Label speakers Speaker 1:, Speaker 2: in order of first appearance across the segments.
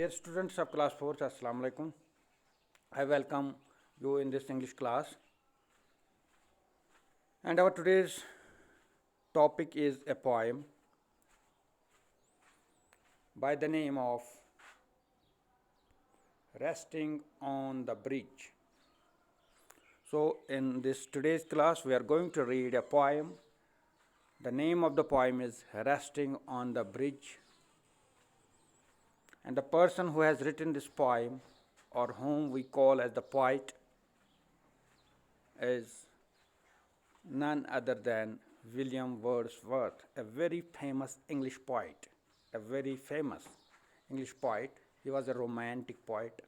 Speaker 1: Dear students of class 4, Assalamu alaikum. I welcome you in this English class. And our today's topic is a poem by the name of Resting on the Bridge. So in this today's class we are going to read a poem. The name of the poem is Resting on the Bridge. And the person who has written this poem, or whom we call as the poet, is none other than William Wordsworth, a very famous English poet. A very famous English poet. He was a romantic poet.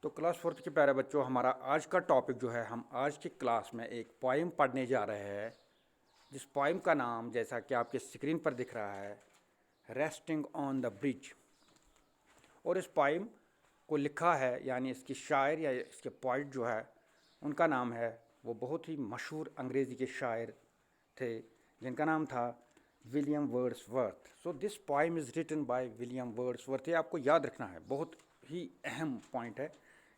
Speaker 1: तो class fourth के प्यारे बच्चों, हमारा आज का topic जो है, हम आज की क्लास में एक पोइम पढ़ने जा रहे हैं, जिस पोइम का नाम जैसा कि आपके स्क्रीन पर दिख रहा है, रेस्टिंग ऑन द ब्रिज। और इस पोइम को लिखा है, यानी इसकी शायर या इसके पोइट जो है, उनका नाम है, वो बहुत ही मशहूर अंग्रेज़ी के शायर थे जिनका नाम था William Wordsworth. So this poem is written by William Wordsworth. ये आपको याद रखना है, बहुत ही अहम पॉइंट है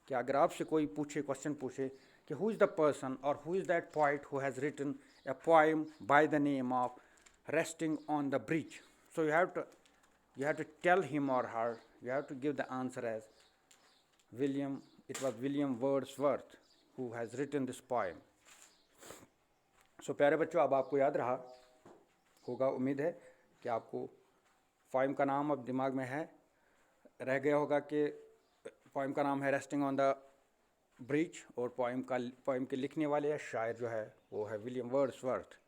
Speaker 1: कि अगर आपसे कोई पूछे, क्वेश्चन पूछे कि हु इज़ द पर्सन और who is that poet who has written a poem by the name of Resting on the Bridge, so you have to tell him or her, you have to give the answer as it was William Wordsworth who has written this poem. So प्यारे बच्चों, अब आपको याद रहा होगा, उम्मीद है कि आपको पोइम का नाम अब दिमाग में है, रह गया होगा कि पोइम का नाम है रेस्टिंग ऑन द ब्रिज, और पोइम के लिखने वाले या शायर जो है वो है विलियम वर्ड्सवर्थ।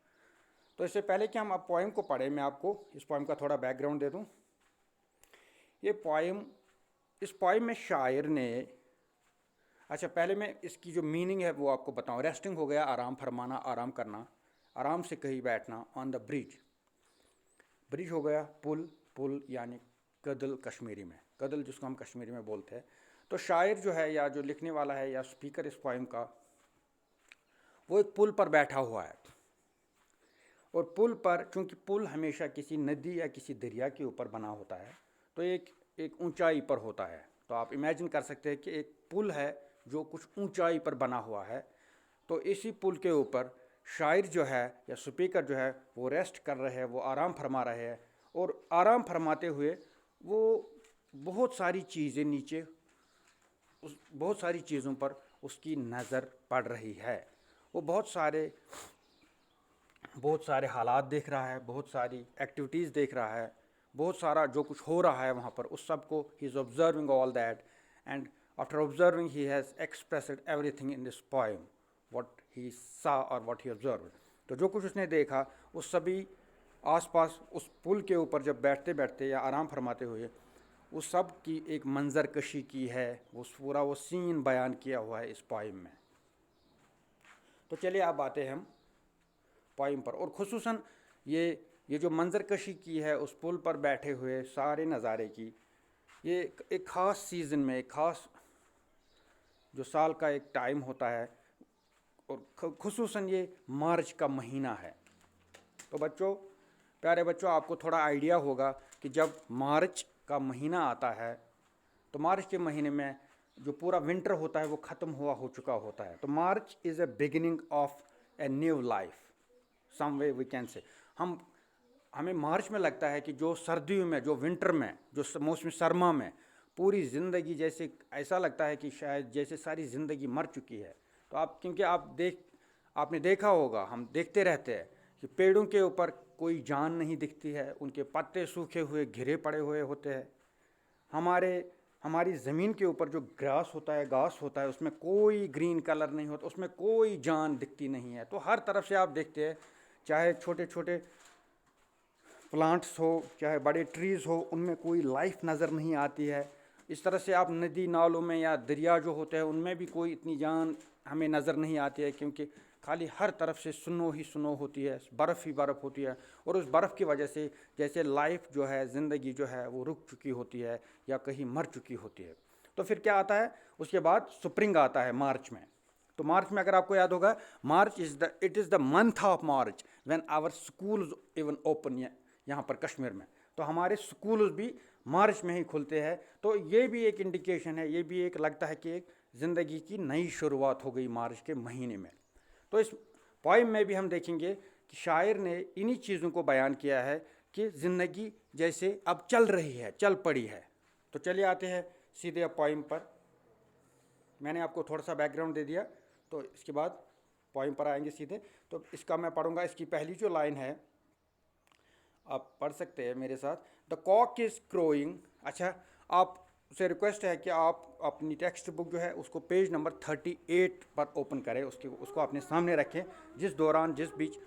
Speaker 1: तो इससे पहले कि हम अब पोइम को पढ़ें, मैं आपको इस पोइम का थोड़ा बैकग्राउंड दे दूं। ये पोइम, इस पोइम में शायर ने, अच्छा पहले मैं इसकी जो मीनिंग है वो आपको बताऊं। रेस्टिंग हो गया आराम फरमाना, आराम करना, आराम से कहीं बैठना। ऑन द ब्रिज, ब्रिज हो गया पुल यानी कदल कश्मीरी में, कदल जिसको हम कश्मीरी में बोलते हैं। तो शायर जो है या जो लिखने वाला है या स्पीकर इस पोइम का, वो एक पुल पर बैठा हुआ है। और पुल पर, चूंकि पुल हमेशा किसी नदी या किसी दरिया के ऊपर बना होता है, तो एक ऊंचाई पर होता है। तो आप इमेजिन कर सकते हैं कि एक पुल है जो कुछ ऊंचाई पर बना हुआ है। तो इसी पुल के ऊपर शायर जो है या स्पीकर जो है वो रेस्ट कर रहे हैं, वो आराम फरमा रहे हैं। और आराम फरमाते हुए वो बहुत सारी चीज़ें नीचे, बहुत सारी चीज़ों पर उसकी नज़र पड़ रही है। वो बहुत सारे हालात देख रहा है, बहुत सारी एक्टिविटीज़ देख रहा है, बहुत सारा जो कुछ हो रहा है वहाँ पर, उस सब को he is observing all that, and after observing he has expressed everything in this poem, what he सा और व्हाट ही ऑब्जर्व्ड। तो जो कुछ उसने देखा, उस सभी आसपास उस पुल के ऊपर जब बैठते बैठते या आराम फरमाते हुए उस सब की एक मंजर कशी की है, पूरा वो सीन बयान किया हुआ है इस पोइम में। तो चलिए अब आते हैं हम पोइम पर। और खुसूसन ये जो मंजर कशी की है उस पुल पर बैठे हुए सारे नज़ारे की, ये एक ख़ास सीज़न में, एक ख़ास जो साल का एक टाइम होता है, और खुसूसन ये मार्च का महीना है। तो बच्चों, प्यारे बच्चों, आपको थोड़ा आइडिया होगा कि जब मार्च का महीना आता है, तो मार्च के महीने में जो पूरा विंटर होता है वो ख़त्म हो चुका होता है। तो March is a beginning of a new life, some way we can say. हमें मार्च में लगता है कि जो सर्दियों में, जो विंटर में, जो मौसम सरमा में पूरी ज़िंदगी, जैसे ऐसा लगता है कि शायद जैसे सारी ज़िंदगी मर चुकी है। तो आप, क्योंकि आपने देखा होगा, हम देखते रहते हैं कि पेड़ों के ऊपर कोई जान नहीं दिखती है, उनके पत्ते सूखे हुए घिरे पड़े हुए होते हैं। हमारी ज़मीन के ऊपर जो घास होता है, उसमें कोई ग्रीन कलर नहीं होता, उसमें कोई जान दिखती नहीं है। तो हर तरफ से आप देखते हैं, चाहे छोटे छोटे प्लांट्स हो, चाहे बड़े ट्रीज़ हो, उनमें कोई लाइफ नज़र नहीं आती है। इस तरह से आप नदी नालों में या दरिया जो होते हैं उनमें भी कोई इतनी जान हमें नज़र नहीं आती है, क्योंकि खाली हर तरफ से सुनो ही सुनो होती है, बर्फ़ ही बर्फ़ होती है। और उस बर्फ़ की वजह से जैसे लाइफ जो है, ज़िंदगी जो है वो रुक चुकी होती है या कहीं मर चुकी होती है। तो फिर क्या आता है, उसके बाद स्प्रिंग आता है मार्च में। तो मार्च में अगर आपको याद होगा, March it is the month of March when our schools even open, यहाँ पर कश्मीर में। तो हमारे स्कूल भी मार्च में ही खुलते हैं। तो ये भी एक इंडिकेशन है, ये भी एक लगता है कि एक ज़िंदगी की नई शुरुआत हो गई मार्च के महीने में। तो इस पोइम में भी हम देखेंगे कि शायर ने इन्हीं चीज़ों को बयान किया है कि ज़िंदगी जैसे अब चल रही है, चल पड़ी है। तो चलिए आते हैं सीधे अब पोइम पर। मैंने आपको थोड़ा सा बैकग्राउंड दे दिया, तो इसके बाद पोइम पर आएंगे सीधे। तो इसका मैं पढ़ूंगा। इसकी पहली जो लाइन है आप पढ़ सकते हैं मेरे साथ। The cock is crowing. अच्छा, आप से रिक्वेस्ट है कि आप अपनी टेक्स्ट बुक जो है उसको पेज नंबर 38 पर ओपन करें, उसको अपने सामने रखें जिस दौरान जिस बीच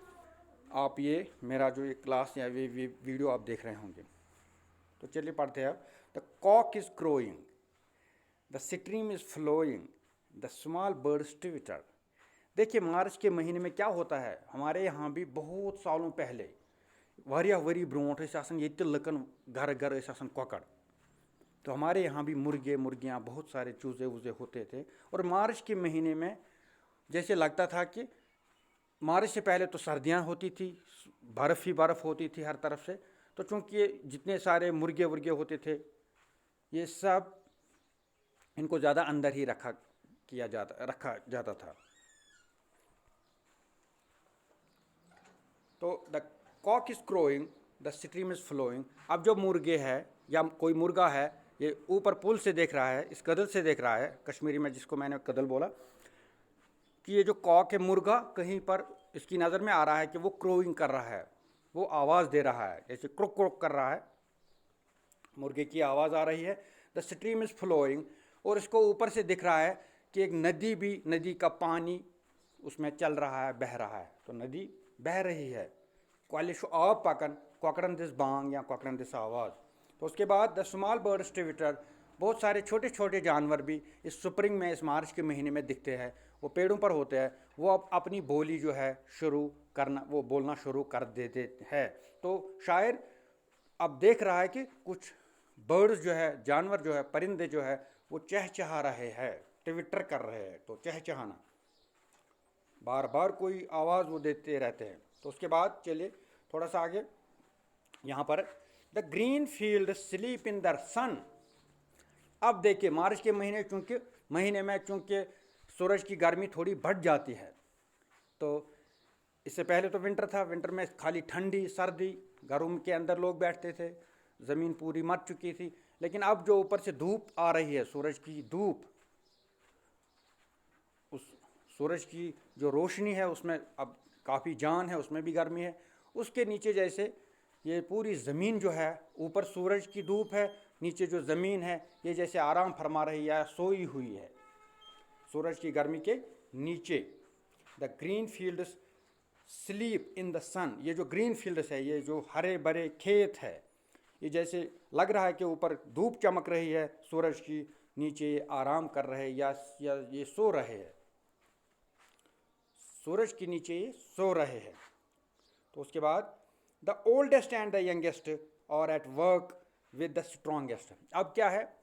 Speaker 1: आप ये मेरा जो ये क्लास या ये वीडियो आप देख रहे होंगे। तो चलिए पढ़ते हैं अब। The cock is crowing, the stream is flowing, the small birds twitter. देखिए मार्च के महीने में क्या होता है, हमारे यहाँ भी बहुत सालों पहले वारिया वरी ब्रोंठ ये लकन घर घर कॉकड़। तो हमारे यहाँ भी मुर्गे मुर्गियाँ बहुत सारे चूज़े वूज़े होते थे। और मार्च के महीने में जैसे लगता था कि मार्च से पहले तो सर्दियाँ होती थी, बर्फ़ ही बर्फ़ होती थी हर तरफ से। तो चूँकि ये जितने सारे मुर्गे वर्गे होते थे ये सब इनको ज़्यादा अंदर ही रखा जाता था। तो the cock is crowing, the stream is flowing. अब जो मुर्गे है या कोई मुर्गा है ये ऊपर पुल से देख रहा है, इस कदल से देख रहा है, कश्मीरी में जिसको मैंने कदल बोला, कि ये जो कॉक है मुर्गा कहीं पर इसकी नज़र में आ रहा है कि वो क्रोइंग कर रहा है, वो आवाज़ दे रहा है, जैसे क्रुक क्रुक कर रहा है, मुर्गे की आवाज़ आ रही है। द स्ट्रीम इज़ फ्लोइंग, और इसको ऊपर से दिख रहा है कि एक नदी भी, नदी का पानी उसमें चल रहा है, बह रहा है। तो नदी बह रही है। क्वालिश आप पकन कॉकड़न दिस बांग या कॉकड़न दिस आवाज़। तो उसके बाद द स्मॉल बर्ड्स ट्विटर, बहुत सारे छोटे छोटे जानवर भी इस स्प्रिंग में, इस मार्च के महीने में दिखते हैं। वो पेड़ों पर होते हैं, वो अब अपनी बोली जो है शुरू करना, वो बोलना शुरू कर देते हैं। तो शायर अब देख रहा है कि कुछ बर्ड्स जो है, जानवर जो है, परिंदे जो है वो चहचहा रहे हैं, ट्विटर कर रहे हैं। तो चहचहाना, बार बार कोई आवाज़ वो देते रहते हैं। तो उसके बाद चलिए थोड़ा सा आगे यहाँ पर, the green field sleep in the sun. अब देखिए मार्च के महीने में चूँकि सूरज की गर्मी थोड़ी बढ़ जाती है। तो इससे पहले तो विंटर था, विंटर में खाली ठंडी सर्दी, घरों के अंदर लोग बैठते थे, ज़मीन पूरी मर चुकी थी। लेकिन अब जो ऊपर से धूप आ रही है, सूरज की धूप, उस सूरज की जो रोशनी है उसमें अब काफ़ी जान है, उसमें भी गर्मी है। उसके नीचे जैसे ये पूरी ज़मीन जो है, ऊपर सूरज की धूप है, नीचे जो ज़मीन है ये जैसे आराम फरमा रही है, सोई हुई है सूरज की गर्मी के नीचे। The green fields sleep in the sun. ये जो ग्रीन फील्ड्स है, ये जो हरे भरे खेत है, ये जैसे लग रहा है कि ऊपर धूप चमक रही है, सूरज की नीचे ये आराम कर रहे या ये सो रहे हैं, सूरज के नीचे ये सो रहे हैं। तो उसके बाद the oldest and the youngest are at work with the strongest. अब क्या है,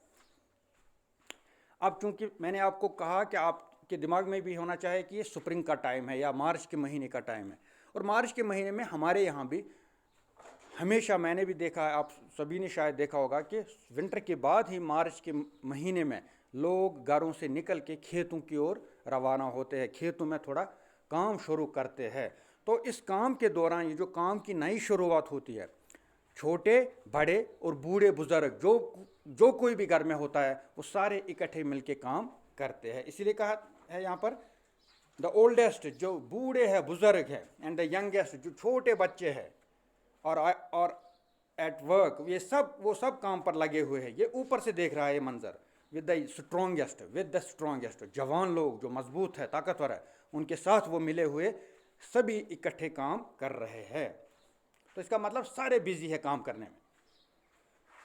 Speaker 1: अब चूंकि मैंने आपको कहा कि आपके दिमाग में भी होना चाहिए कि ये स्प्रिंग का टाइम है या मार्च के महीने का टाइम है। और मार्च के महीने में हमारे यहाँ भी हमेशा, मैंने भी देखा है, आप सभी ने शायद देखा होगा कि विंटर के बाद ही मार्च के महीने में लोग घरों से निकल के खेतों की ओर रवाना होते हैं, खेतों में थोड़ा काम शुरू करते हैं। तो इस काम के दौरान ये जो काम की नई शुरुआत होती है, छोटे बड़े और बूढ़े बुजुर्ग जो कोई भी घर में होता है वो सारे इकट्ठे मिलके काम करते हैं। इसीलिए कहा है यहाँ पर द ओल्डेस्ट, जो बूढ़े हैं बुजुर्ग हैं, एंड द यंगेस्ट, जो छोटे बच्चे हैं, और एट वर्क, वो सब काम पर लगे हुए हैं। ये ऊपर से देख रहा है ये मंजर। विद द स्ट्रॉन्गेस्ट, जवान लोग जो मजबूत है, ताकतवर है, उनके साथ वो मिले हुए सभी इकट्ठे काम कर रहे हैं। तो इसका मतलब सारे बिजी है काम करने में।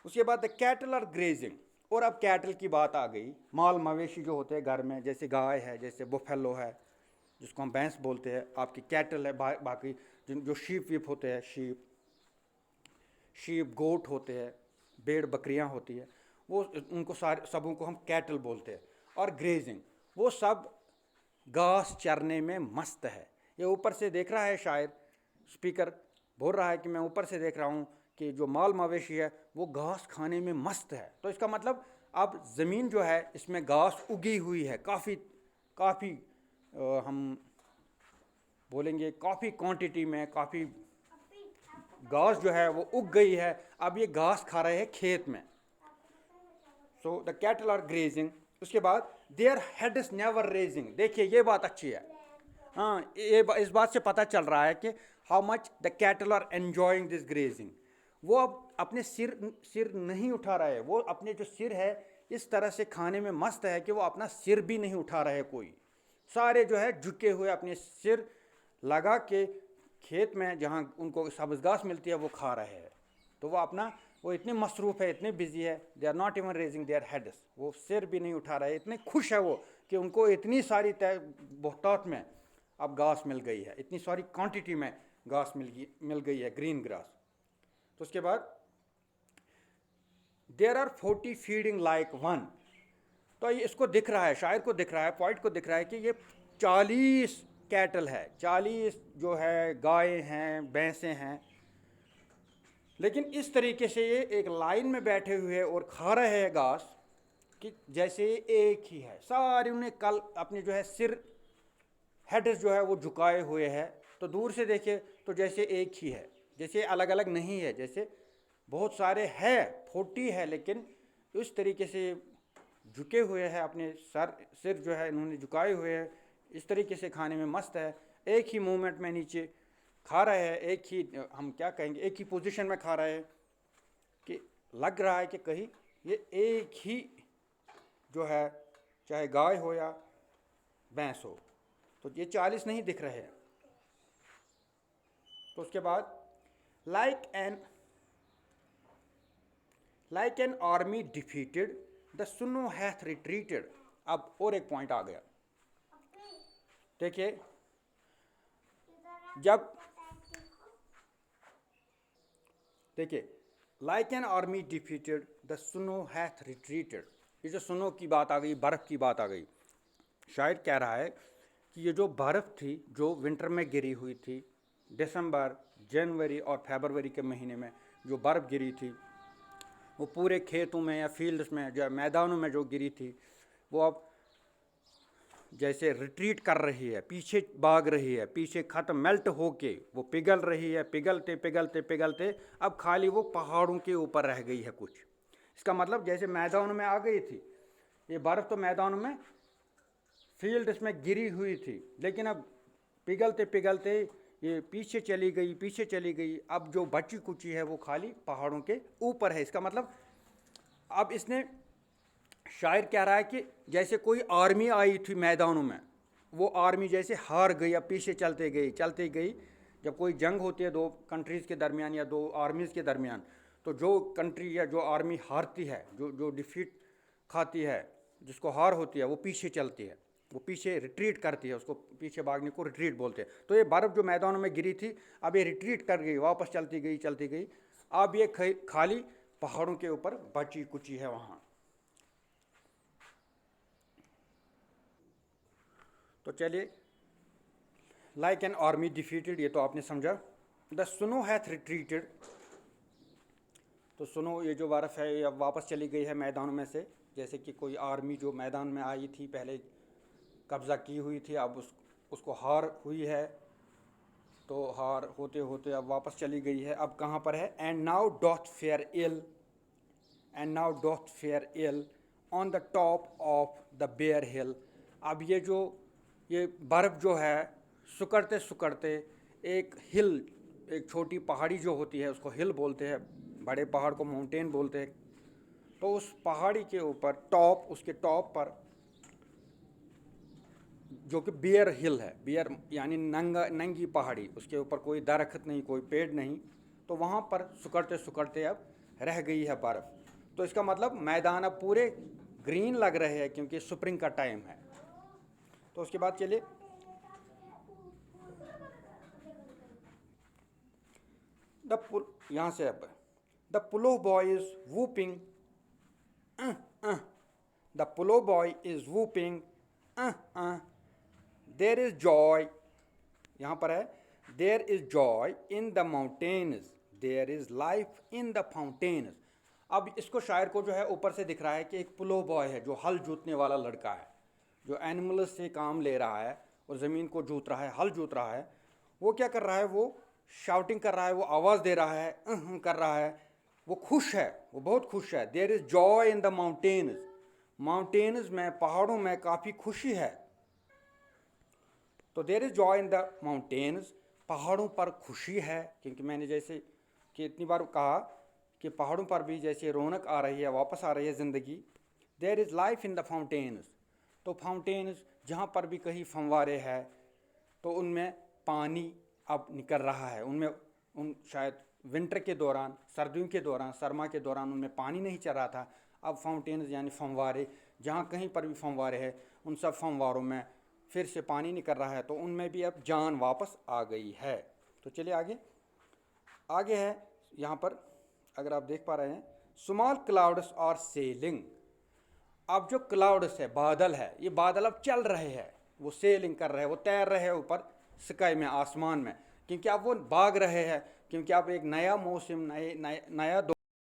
Speaker 1: उसके बाद द कैटल आर ग्रेजिंग, और अब कैटल की बात आ गई। माल मवेशी जो होते हैं घर में, जैसे गाय है, जैसे बुफेलो है, जिसको हम भैंस बोलते हैं, आपकी कैटल है, बाकी जो शीप वीप होते हैं, शीप गोट होते हैं, भेड़ बकरियां होती है, वो उनको सबों को हम कैटल बोलते हैं। और ग्रेजिंग, वो सब घास चरने में मस्त है। ये ऊपर से देख रहा है शायद, स्पीकर बोल रहा है कि मैं ऊपर से देख रहा हूँ कि जो माल मवेशी है वो घास खाने में मस्त है। तो इसका मतलब अब ज़मीन जो है इसमें घास उगी हुई है, काफ़ी काफ़ी हम बोलेंगे काफ़ी क्वांटिटी में, काफ़ी घास जो है वो उग गई है। अब ये घास खा रहे हैं खेत में। So the cattle are grazing. उसके बाद their head is never raising. देखिए ये बात अच्छी है। हाँ, इस बात से पता चल रहा है कि how much the cattle are enjoying this grazing. वो अब अपने सिर नहीं उठा रहा है, वो अपने जो सिर है इस तरह से खाने में मस्त है कि वो अपना सिर भी नहीं उठा रहे। कोई सारे जो है झुके हुए अपने सिर लगा के खेत में जहाँ उनको सब्ज़ घास मिलती है वो खा रहे हैं। तो वो इतने मसरूफ़ है, इतने बिजी है, they are not even raising their heads. वो सिर भी नहीं उठा रहे, इतने खुश है वो कि उनको इतनी सारी बहुतात में अब घास मिल गई है, इतनी सारी क्वांटिटी में घास मिल गई है, ग्रीन ग्रास। तो उसके बाद there are 40 feeding like one. तो ये इसको दिख रहा है, शायर को दिख रहा है, पॉइंट को दिख रहा है कि ये 40 कैटल है, 40 जो है गाय हैं, भैंसें हैं, लेकिन इस तरीके से ये एक लाइन में बैठे हुए और खा रहे हैं घास कि जैसे एक ही है। सारे उन्हें कल अपने जो है सिर हेड जो है वो झुकाए हुए हैं। तो दूर से देखे तो जैसे एक ही है, जैसे अलग अलग नहीं है, जैसे बहुत सारे है, 40 है, लेकिन इस तरीके से झुके हुए हैं, अपने सिर जो है इन्होंने झुकाए हुए हैं, इस तरीके से खाने में मस्त है। एक ही मूवमेंट में नीचे खा रहे हैं, एक ही हम क्या कहेंगे एक ही पोजीशन में खा रहे हैं कि लग रहा है कि कहीं ये एक ही जो है, चाहे गाय हो या भैंस हो। तो ये 40 नहीं दिख रहे हैं। तो उसके बाद like an army defeated the सुनो हैथ रिट्रीटेड। अब और एक पॉइंट आ गया। देखिए like an army defeated the सुनो हैथ रिट्रीटेड। ये जो सुनो की बात आ गई, बर्फ़ की बात आ गई, शायद कह रहा है कि ये जो बर्फ़ थी जो विंटर में गिरी हुई थी, दिसंबर, जनवरी और फरवरी के महीने में जो बर्फ़ गिरी थी, वो पूरे खेतों में या फील्ड्स में जो मैदानों में जो गिरी थी, वो अब जैसे रिट्रीट कर रही है, पीछे भाग रही है, पीछे ख़त्म मेल्ट होके वो पिघल रही है, पिघलते पिघलते पिघलते अब खाली वो पहाड़ों के ऊपर रह गई है कुछ। इसका मतलब जैसे मैदानों में आ गई थी ये बर्फ़, तो मैदानों में फील्ड्स में गिरी हुई थी, लेकिन अब पिघलते पिघलते ये पीछे चली गई। अब जो बची कुची है वो खाली पहाड़ों के ऊपर है। इसका मतलब अब इसने शायर कह रहा है कि जैसे कोई आर्मी आई थी मैदानों में, वो आर्मी जैसे हार गई, अब पीछे चलते गई। जब कोई जंग होती है दो कंट्रीज़ के दरमियान या दो आर्मीज़ के दरमियान, तो जो कंट्री या जो आर्मी हारती है, जो डिफीट खाती है, जिसको हार होती है, वो पीछे चलती है, वो पीछे रिट्रीट करती है, उसको पीछे भागने को रिट्रीट बोलते हैं। तो ये बर्फ़ जो मैदानों में गिरी थी अब ये रिट्रीट कर गई, वापस चलती गई। अब ये खाली पहाड़ों के ऊपर बची कुची है वहाँ। तो चलिए, लाइक एन आर्मी डिफीटेड, ये तो आपने समझा। द सुनो हैथ रिट्रीटेड, तो सुनो ये जो बर्फ़ है ये अब वापस चली गई है मैदानों में से। जैसे कि कोई आर्मी जो मैदान में आई थी, पहले कब्ज़ा की हुई थी, अब उसको हार हुई है, तो हार होते होते अब वापस चली गई है। अब कहाँ पर है? And now doth fare ill on the top of the bare hill. अब ये बर्फ़ जो है सुकड़ते सुकड़ते एक हिल, एक छोटी पहाड़ी जो होती है उसको हिल बोलते हैं, बड़े पहाड़ को माउंटेन बोलते हैं। तो उस पहाड़ी के ऊपर उसके टॉप पर जो कि बेयर हिल है, बेयर यानी नंगी पहाड़ी, उसके ऊपर कोई दरख्त नहीं, कोई पेड़ नहीं, तो वहाँ पर सुकड़ते सुकड़ते अब रह गई है बर्फ़। तो इसका मतलब मैदान अब पूरे ग्रीन लग रहे हैं क्योंकि स्प्रिंग का टाइम है। तो उसके बाद चलिए, यहाँ से अब the plough boy is whooping, the plough boy is whooping, there is joy, यहाँ पर है there is joy in the mountains there is life in the fountains. अब इसको शायर को जो है ऊपर से दिख रहा है कि एक प्लो बॉय है, जो हल जोतने वाला लड़का है, जो एनिमल्स से काम ले रहा है और ज़मीन को जोत रहा है, हल जोत रहा है। वो क्या कर रहा है, वो शाउटिंग कर रहा है, वो आवाज़ दे रहा है, कर रहा है, वो खुश है, वो बहुत खुश है। There is joy in the mountains, mountains में, पहाड़ों में काफ़ी खुशी है। तो there is joy in the mountains, पहाड़ों पर खुशी है, क्योंकि मैंने जैसे कि इतनी बार कहा कि पहाड़ों पर भी जैसे रौनक आ रही है, वापस आ रही है ज़िंदगी। There is life in the fountains, तो फाउंटेन्स जहाँ पर भी कहीं फंवारे हैं तो उनमें पानी अब निकल रहा है, उनमें उन शायद विंटर के दौरान, सर्दियों के दौरान, सरमा के दौरान उनमें पानी नहीं चल रहा था। अब फाउंटेन्स यानी फंवारे, जहाँ कहीं पर भी फंवारे हैं उन सब फंवारों में फिर से पानी निकल रहा है, तो उनमें भी अब जान वापस आ गई है। तो चलिए आगे, आगे है यहाँ पर अगर आप देख पा रहे हैं, स्मॉल क्लाउड्स आर सेलिंग। अब जो क्लाउड्स है, बादल है, ये बादल अब चल रहे हैं, वो सेलिंग कर रहे हैं, वो तैर रहे हैं ऊपर स्काई में, आसमान में, क्योंकि अब वो भाग रहे हैं, क्योंकि अब एक नया मौसम, नया